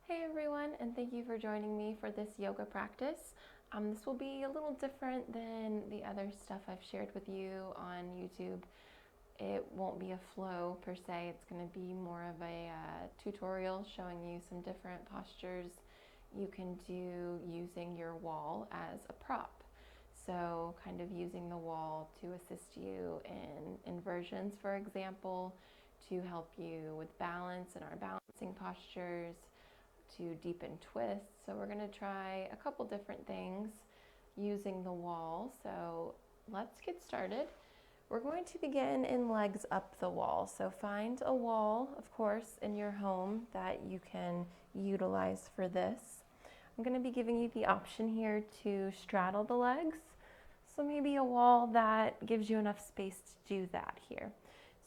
Hey everyone, and thank you for joining me for this yoga practice. This will be a little different than the other stuff I've shared with you on YouTube. It won't be a flow per se, it's going to be more of a tutorial showing you some different postures you can do using your wall as a prop. So kind of using the wall to assist you in inversions, for example, to help you with balance in our balancing postures, to deepen twists. So we're going to try a couple different things using the wall. So let's get started. We're going to begin in legs up the wall. So find a wall, of course, in your home that you can utilize for this. I'm going to be giving you the option here to straddle the legs. So maybe a wall that gives you enough space to do that here.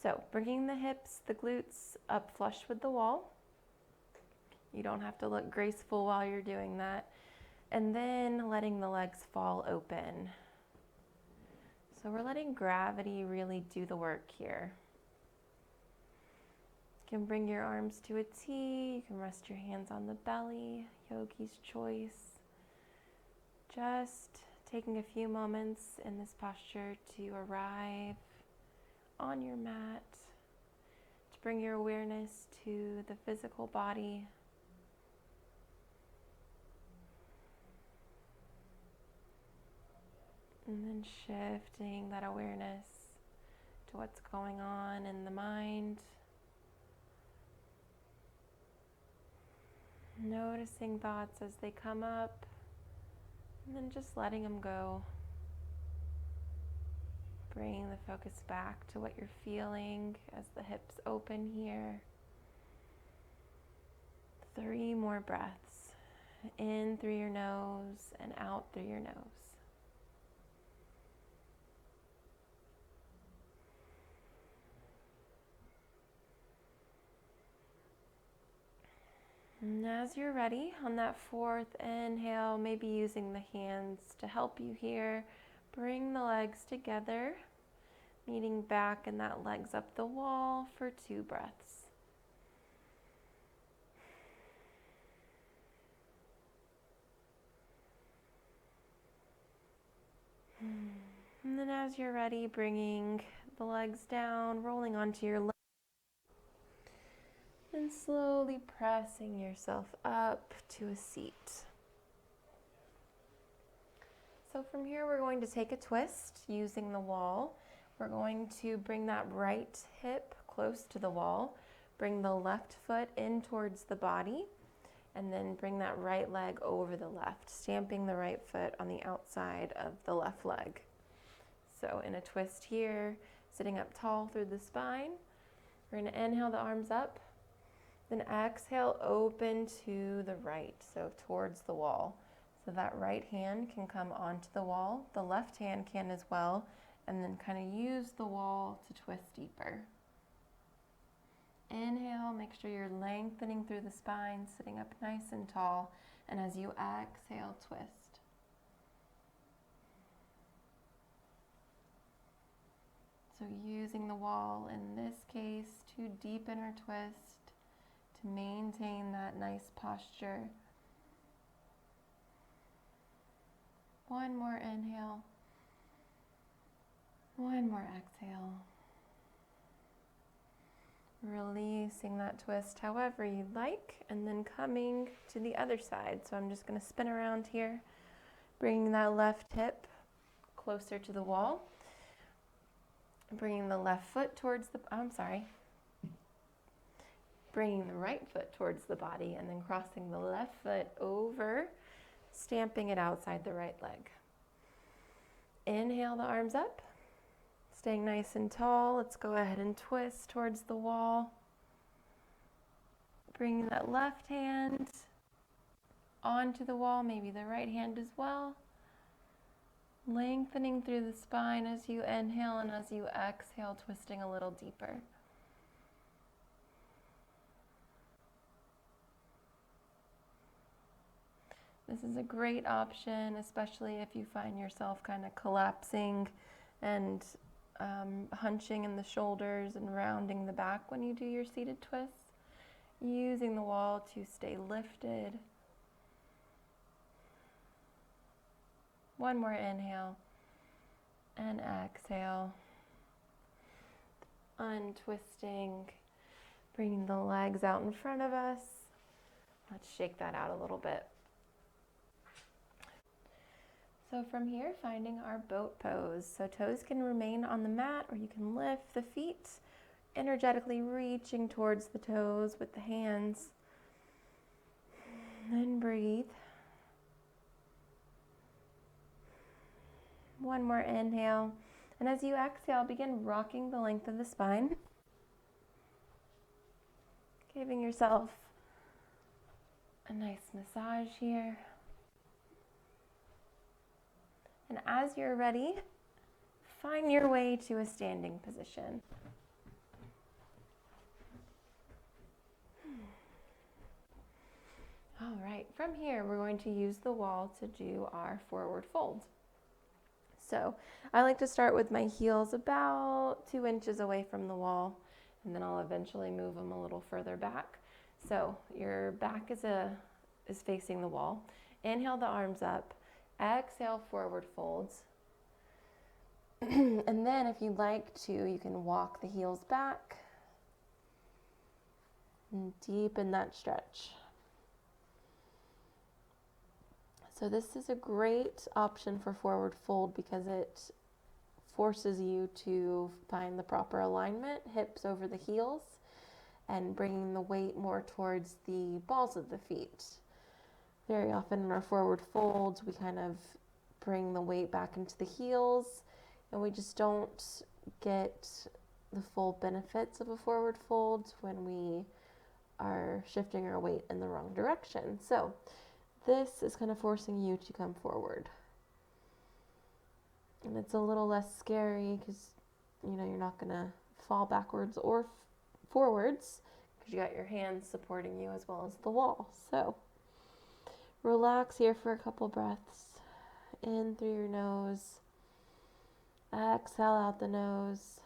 So bringing the hips, the glutes up flush with the wall. You don't have to look graceful while you're doing that. And then letting the legs fall open. So we're letting gravity really do the work here. You can bring your arms to a T. You can rest your hands on the belly, yogi's choice. Just taking a few moments in this posture to arrive on your mat, to bring your awareness to the physical body. And then shifting that awareness to what's going on in the mind. Noticing thoughts as they come up, and then just letting them go. Bringing the focus back to what you're feeling as the hips open here. 3 more breaths. In through your nose and out through your nose. And as you're ready, on that 4th inhale, maybe using the hands to help you here, bring the legs together, meeting back in that legs up the wall for 2 breaths. And then as you're ready, bringing the legs down, rolling onto your legs. And slowly pressing yourself up to a seat. So from here we're going to take a twist using the wall. We're going to bring that right hip close to the wall, bring the left foot in towards the body, and then bring that right leg over the left, stamping the right foot on the outside of the left leg. So in a twist here, sitting up tall through the spine, we're going to inhale the arms up. Then exhale, open to the right, so towards the wall. So that right hand can come onto the wall, the left hand can as well, and then kind of use the wall to twist deeper. Inhale, make sure you're lengthening through the spine, sitting up nice and tall, and as you exhale, twist. So using the wall in this case to deepen our twist, to maintain that nice posture. 1 more inhale. 1 more exhale. Releasing that twist however you'd like, and then coming to the other side. So I'm just going to spin around here, bringing that left hip closer to the wall, bringing the left foot towards the, bringing the right foot towards the body, and then crossing the left foot over, stamping it outside the right leg. Inhale the arms up, staying nice and tall. Let's go ahead and twist towards the wall. Bringing that left hand onto the wall, maybe the right hand as well. Lengthening through the spine as you inhale, and as you exhale, twisting a little deeper. This is a great option, especially if you find yourself kind of collapsing and hunching in the shoulders and rounding the back when you do your seated twists. using the wall to stay lifted. One more inhale and exhale. Untwisting, bringing the legs out in front of us. Let's shake that out a little bit. So from here, finding our boat pose. So toes can remain on the mat, or you can lift the feet, energetically reaching towards the toes with the hands. Then breathe. One more inhale. And as you exhale, begin rocking the length of the spine. Giving yourself a nice massage here. And as you're ready, find your way to a standing position. All right, from here, we're going to use the wall to do our forward fold. So I like to start with my heels about 2 inches away from the wall, and then I'll eventually move them a little further back. So your back is facing the wall. Inhale the arms up. Exhale, forward folds. And then if you'd like to, you can walk the heels back and deepen that stretch. So this is a great option for forward fold because it forces you to find the proper alignment, hips over the heels, and bringing the weight more towards the balls of the feet. Very often in our forward folds, we kind of bring the weight back into the heels, and we just don't get the full benefits of a forward fold when we are shifting our weight in the wrong direction. So this is kind of forcing you to come forward. And it's a little less scary because, you're not going to fall backwards or forwards because you got your hands supporting you as well as the wall. So relax here for a couple breaths. In through your nose. Exhale out the nose.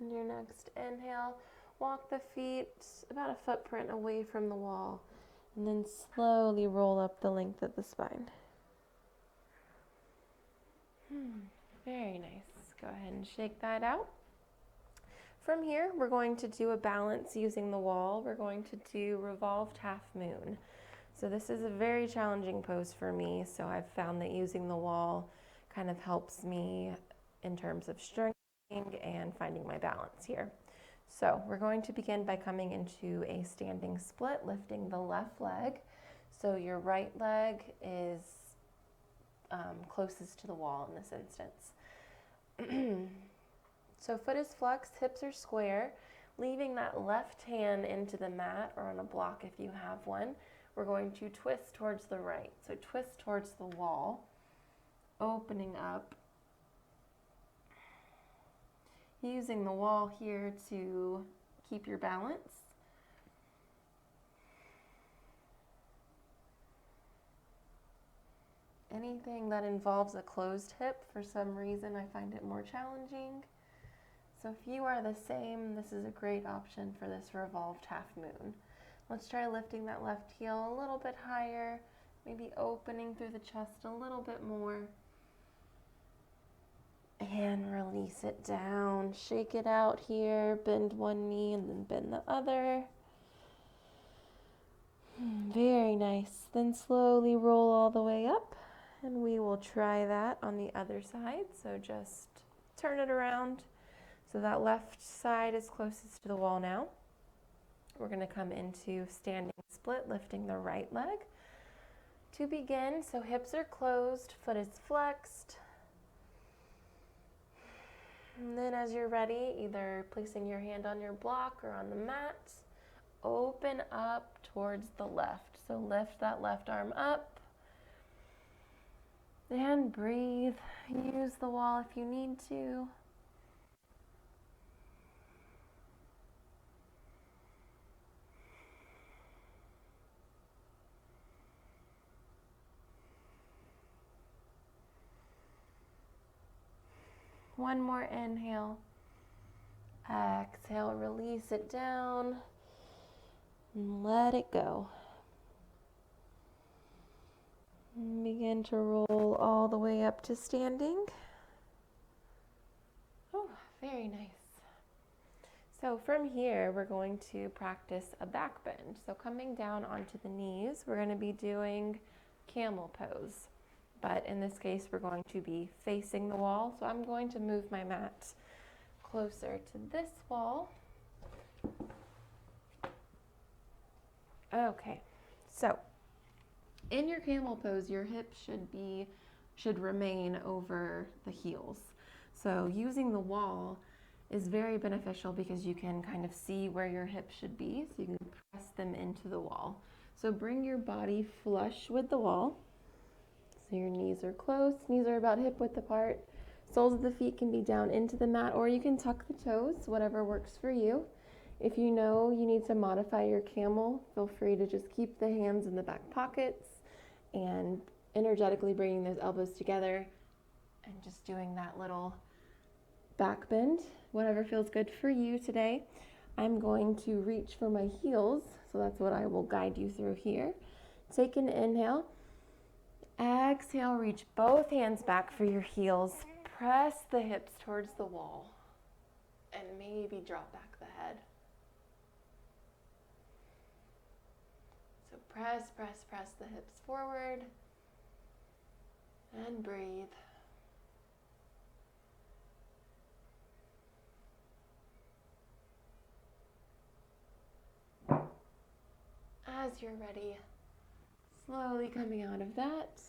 And your next inhale, walk the feet about a footprint away from the wall, and then slowly roll up the length of the spine. Very nice. Go ahead and shake that out. From here, we're going to do a balance using the wall. We're going to do revolved half moon. So this is a very challenging pose for me, so I've found that using the wall kind of helps me in terms of strengthening and finding my balance here. So we're going to begin by coming into a standing split, lifting the left leg. So your right leg is closest to the wall in this instance. So foot is flexed, hips are square, leaving that left hand into the mat or on a block if you have one. We're going to twist towards the right. So twist towards the wall, opening up, using the wall here to keep your balance. Anything that involves a closed hip, for some reason, I find it more challenging. So if you are the same, this is a great option for this revolved half moon. Let's try lifting that left heel a little bit higher, maybe opening through the chest a little bit more. And release it down. Shake it out here. Bend one knee and then bend the other. Very nice. Then slowly roll all the way up. And we will try that on the other side. So just turn it around. So that left side is closest to the wall now. We're going to come into standing split, lifting the right leg. To begin, so hips are closed, foot is flexed. And then as you're ready, either placing your hand on your block or on the mat, open up towards the left. So lift that left arm up and breathe. Use the wall if you need to. One more inhale. Exhale, release it down and let it go. And begin to roll all the way up to standing. Oh, very nice. So from here, we're going to practice a back bend. So coming down onto the knees, we're going to be doing camel pose. But in this case, we're going to be facing the wall. So I'm going to move my mat closer to this wall. Okay, so in your camel pose, your hips should remain over the heels. So using the wall is very beneficial because you can kind of see where your hips should be, so you can press them into the wall. So bring your body flush with the wall. So your knees are close, knees are about hip width apart. Soles of the feet can be down into the mat, or you can tuck the toes, whatever works for you. If you know you need to modify your camel, feel free to just keep the hands in the back pockets and energetically bringing those elbows together and just doing that little back bend, whatever feels good for you today. I'm going to reach for my heels, so that's what I will guide you through here. Take an inhale. Exhale, reach both hands back for your heels. Press the hips towards the wall and maybe drop back the head. So press the hips forward and breathe. As you're ready, slowly coming out of that,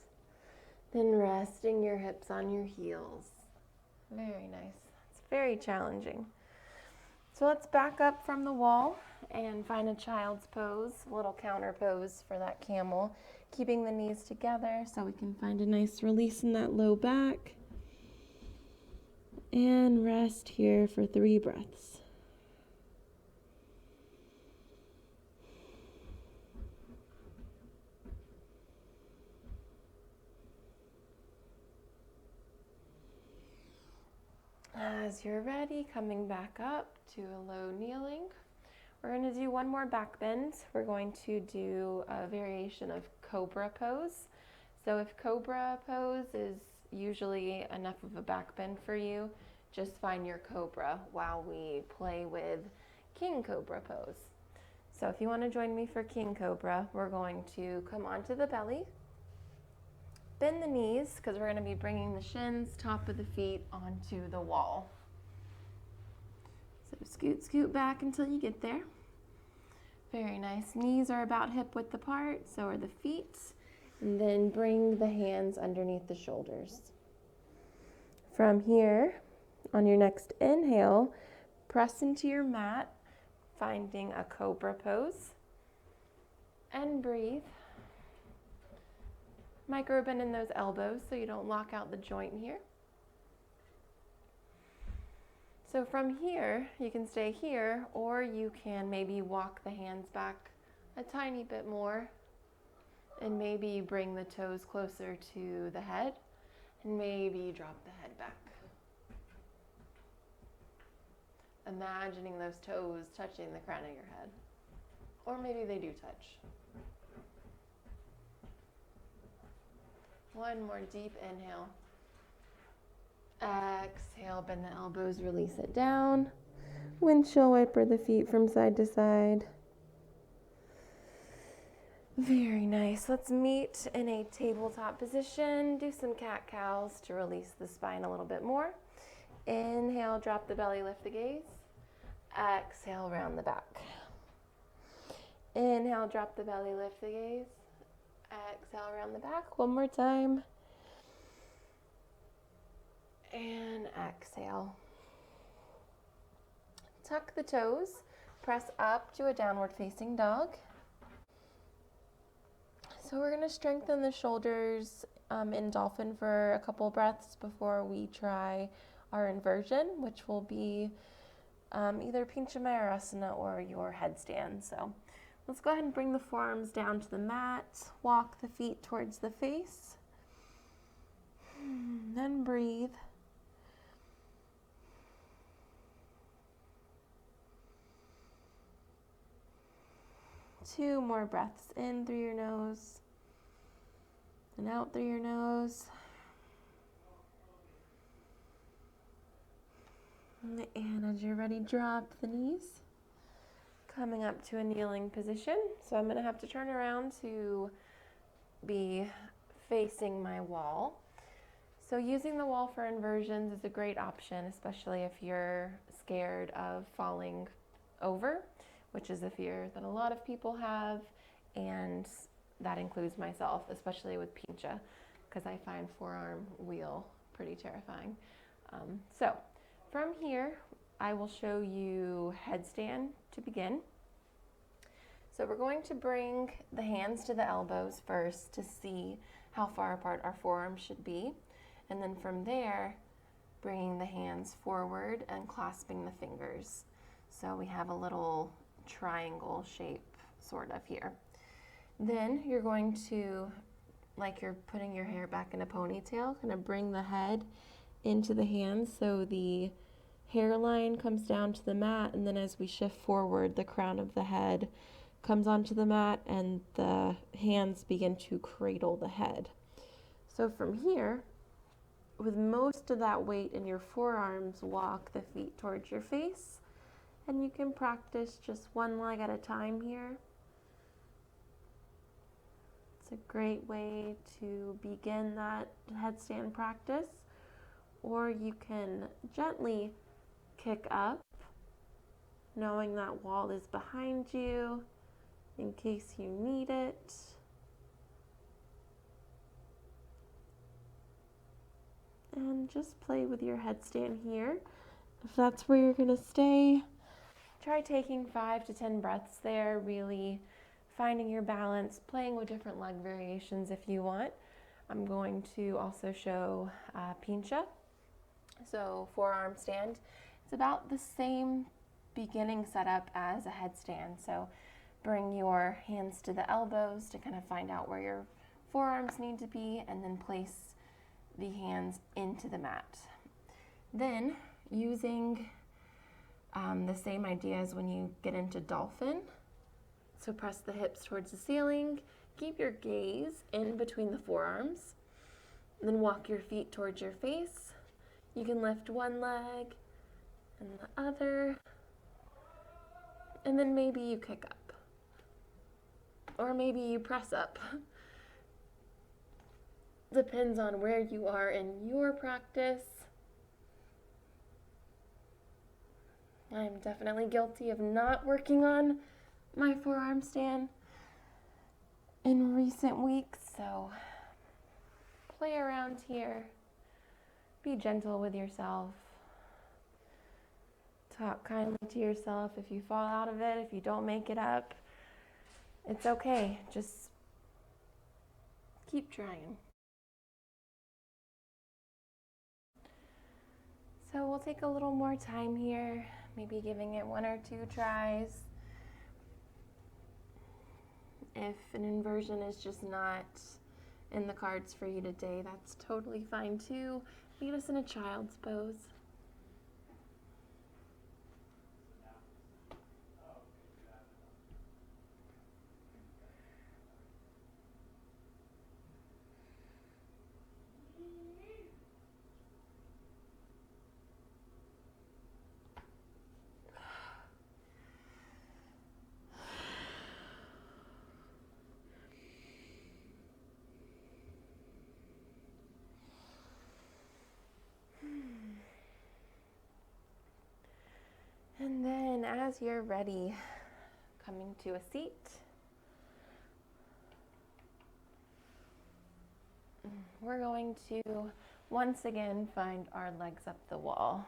then resting your hips on your heels. Very nice. It's very challenging. So let's back up from the wall and find a child's pose, a little counter pose for that camel, keeping the knees together so we can find a nice release in that low back. And rest here for 3 breaths. As you're ready, coming back up to a low kneeling. We're going to do one more back bend. We're going to do a variation of cobra pose. So if cobra pose is usually enough of a back bend for you, just find your cobra while we play with king cobra pose. So if you want to join me for king cobra, we're going to come onto the belly. Bend the knees because we're going to be bringing the shins, top of the feet onto the wall. So scoot back until you get there. Very nice. Knees are about hip width apart, so are the feet. And then bring the hands underneath the shoulders. From here, on your next inhale, press into your mat, finding a cobra pose. And breathe. Micro bend in those elbows so you don't lock out the joint here. So from here, you can stay here, or you can maybe walk the hands back a tiny bit more and maybe bring the toes closer to the head and maybe drop the head back. Imagining those toes touching the crown of your head, or maybe they do touch. One more deep inhale. Exhale, bend the elbows, release it down. Windshield wiper the feet from side to side. Very nice. Let's meet in a tabletop position. Do some cat-cows to release the spine a little bit more. Inhale, drop the belly, lift the gaze. Exhale, round the back. Inhale, drop the belly, lift the gaze. Exhale, around the back. One more time. And exhale. Tuck the toes. Press up to a downward facing dog. So we're going to strengthen the shoulders in dolphin for a couple breaths before we try our inversion, which will be either Pincha Mayurasana or your headstand. So let's go ahead and bring the forearms down to the mat. Walk the feet towards the face. Then breathe. 2 more breaths in through your nose and out through your nose. And as you're ready, drop the knees. Coming up to a kneeling position. So I'm going to have to turn around to be facing my wall. So using the wall for inversions is a great option, especially if you're scared of falling over, which is a fear that a lot of people have, and that includes myself, especially with pincha, because I find forearm wheel pretty terrifying. So from here, I will show you headstand to begin. So we're going to bring the hands to the elbows first to see how far apart our forearms should be. And then from there, bringing the hands forward and clasping the fingers. So we have a little triangle shape sort of here. Then you're going to, like you're putting your hair back in a ponytail, kind of bring the head into the hands so the hairline comes down to the mat, and then as we shift forward, the crown of the head comes onto the mat and the hands begin to cradle the head. So from here, with most of that weight in your forearms, walk the feet towards your face, and you can practice just one leg at a time here. It's a great way to begin that headstand practice, or you can gently kick up, knowing that wall is behind you in case you need it. And just play with your headstand here. If that's where you're going to stay, try taking 5 to 10 breaths there, really finding your balance, playing with different leg variations if you want. I'm going to also show pincha, so forearm stand. It's about the same beginning setup as a headstand. So bring your hands to the elbows to kind of find out where your forearms need to be, and then place the hands into the mat. Then using the same idea as when you get into dolphin. So press the hips towards the ceiling, keep your gaze in between the forearms, then walk your feet towards your face. You can lift one leg and the other, and then maybe you kick up, or maybe you press up. Depends on where you are in your practice. I'm definitely guilty of not working on my forearm stand in recent weeks, so play around here. Be gentle with yourself. Talk kindly to yourself if you fall out of it, if you don't make it up. It's okay, just keep trying. So we'll take a little more time here, maybe giving it 1 or 2 tries. If an inversion is just not in the cards for you today, that's totally fine too. Meet us in a child's pose. And then as you're ready, coming to a seat. We're going to once again find our legs up the wall.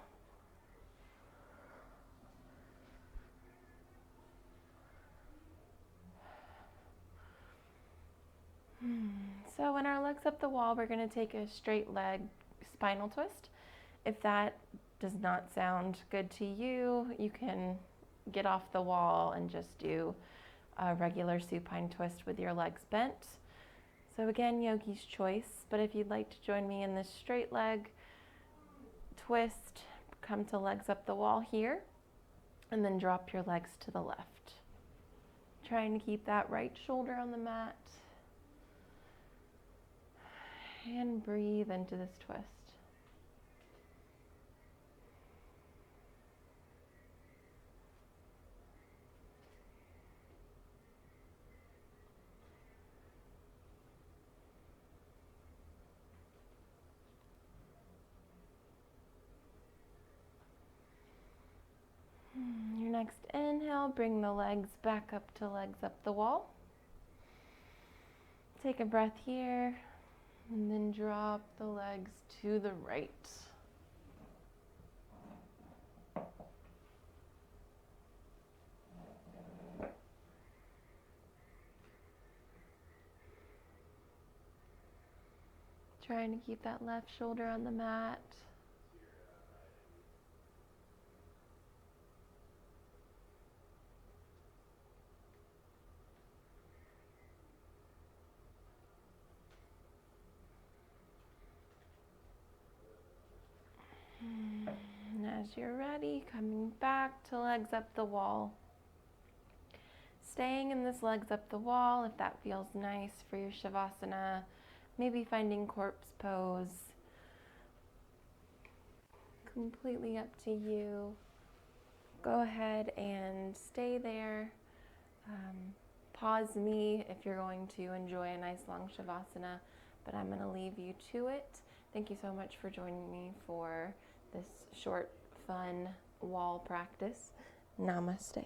So when our legs up the wall, we're going to take a straight leg spinal twist. If that does not sound good to you, you can get off the wall and just do a regular supine twist with your legs bent. So again, yogi's choice, but if you'd like to join me in this straight leg twist, come to legs up the wall here, and then drop your legs to the left. Trying to keep that right shoulder on the mat. And breathe into this twist. Your next inhale, bring the legs back up to legs up the wall. Take a breath here, and then drop the legs to the right. Trying to keep that left shoulder on the mat. And as you're ready, coming back to legs up the wall. Staying in this legs up the wall if that feels nice for your Shavasana. Maybe finding corpse pose. Completely up to you. Go ahead and stay there. Pause me if you're going to enjoy a nice long Shavasana, but I'm going to leave you to it. Thank you so much for joining me for this short, fun wall practice. Namaste.